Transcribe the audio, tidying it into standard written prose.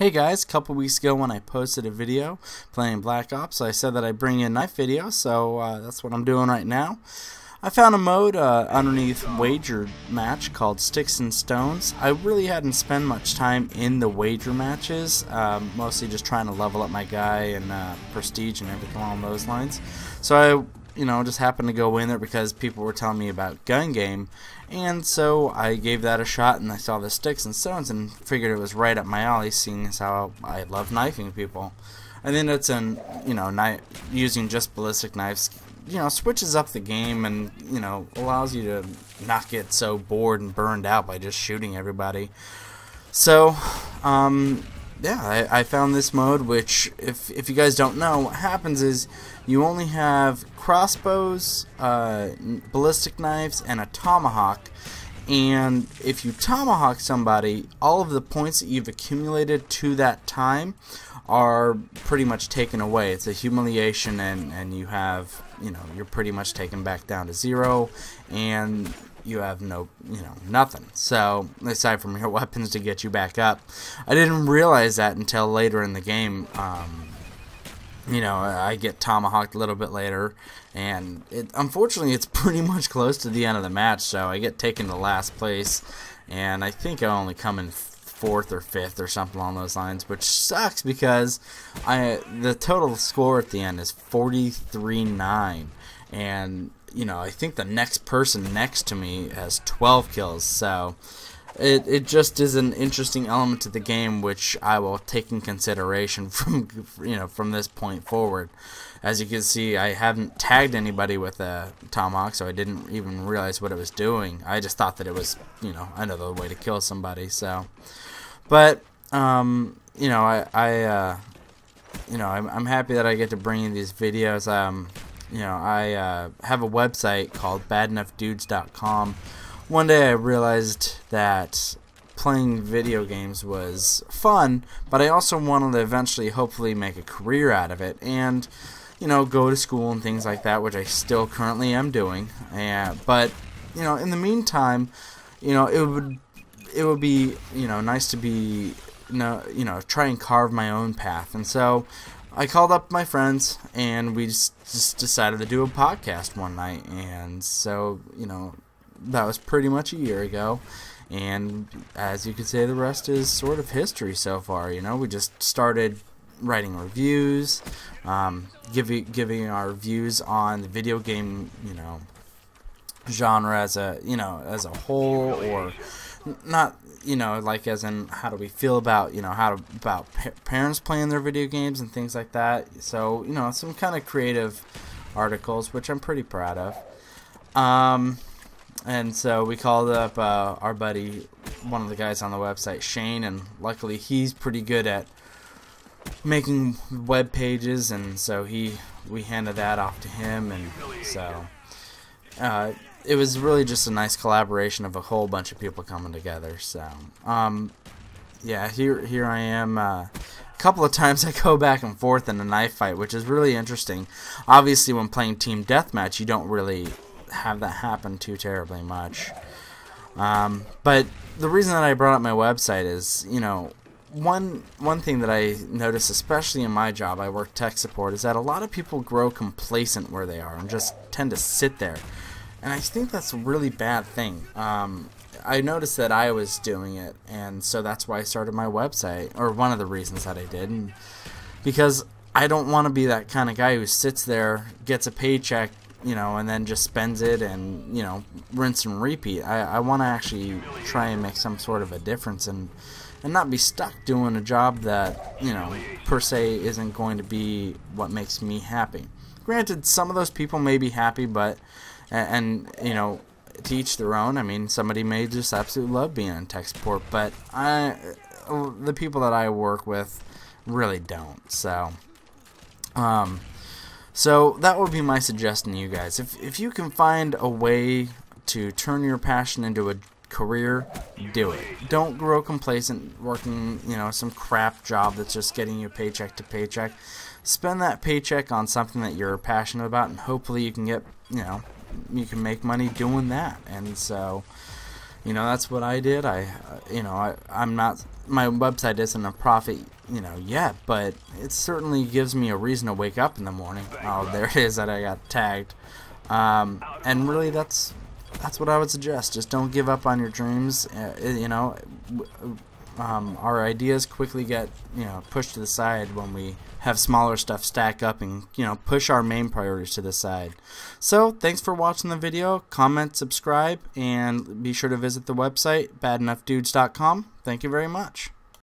Hey guys, a couple weeks ago when I posted a video playing Black Ops, I said that I'd bring in knife videos, so that's what I'm doing right now. I found a mode underneath Wager Match called Sticks and Stones. I really hadn't spent much time in the Wager matches, mostly just trying to level up my guy and prestige and everything along those lines. So I just happened to go in there because people were telling me about Gun Game, and so I gave that a shot, and I saw the Sticks and Stones and figured it was right up my alley, seeing as how I love knifing people. I think it's using just ballistic knives, switches up the game and, allows you to not get so bored and burned out by just shooting everybody. So, yeah, I found this mode, which, if you guys don't know, what happens is you only have crossbows, ballistic knives, and a tomahawk. And if you tomahawk somebody, all of the points that you've accumulated to that time are pretty much taken away. It's a humiliation, and you have, you're pretty much taken back down to zero, and you have nothing. So, aside from your weapons to get you back up. I didn't realize that until later in the game. I get tomahawked a little bit later, and unfortunately it's pretty much close to the end of the match, so I get taken to last place, and I think I only come in 4th or 5th or something along those lines, which sucks because the total score at the end is 43-9, and I think the next person next to me has 12 kills, so it just is an interesting element to the game, which I will take in consideration from this point forward. As you can see, I haven't tagged anybody with a tomahawk, so I didn't even realize what it was doing. I just thought that it was, another way to kill somebody. So, but I'm happy that I get to bring you these videos. I have a website called badenoughdudes.com. One day I realized that playing video games was fun, but I also wanted to eventually, hopefully, make a career out of it, and go to school and things like that, which I still currently am doing. But in the meantime, it would be nice to be try and carve my own path, and so I called up my friends, and we just decided to do a podcast one night, and so that was pretty much a year ago, and as you could say, the rest is sort of history so far. We just started writing reviews, giving our views on the video game, genre as a whole, or not, like as in how do we feel about, about parents playing their video games and things like that. So, some kind of creative articles, which I'm pretty proud of. And so we called up our buddy, one of the guys on the website, Shane, and luckily he's pretty good at making web pages, and so we handed that off to him, and so it was really just a nice collaboration of a whole bunch of people coming together. So yeah, here I am. A couple of times I go back and forth in a knife fight, which is really interesting. Obviously, when playing team deathmatch, you don't really have that happen too terribly much. But the reason that I brought up my website is, one thing that I notice, especially in my job, I work tech support, is that a lot of people grow complacent where they are and just tend to sit there. And I think that's a really bad thing. I noticed that I was doing it, and so that's why I started my website, or one of the reasons that I did, and because I don't want to be that kind of guy who sits there, gets a paycheck, and then just spends it and, rinse and repeat. I want to actually try and make some sort of a difference and not be stuck doing a job that, per se isn't going to be what makes me happy. Granted, some of those people may be happy, but, to each their own. I mean, somebody may just absolutely love being in tech support, but the people that I work with really don't. So, so that would be my suggestion to you guys. If you can find a way to turn your passion into a career, do it. Don't grow complacent working, some crap job that's just getting you paycheck to paycheck. Spend that paycheck on something that you're passionate about, and hopefully you can get, you can make money doing that. And so, You know, that's what I did. I'm not, my website isn't a profit, yet, but it certainly gives me a reason to wake up in the morning. Oh, there it is that I got tagged. And really, that's what I would suggest. Just don't give up on your dreams. Our ideas quickly get pushed to the side when we have smaller stuff stack up and push our main priorities to the side. So thanks for watching the video. Comment, subscribe, and be sure to visit the website badenoughdudes.com. Thank you very much.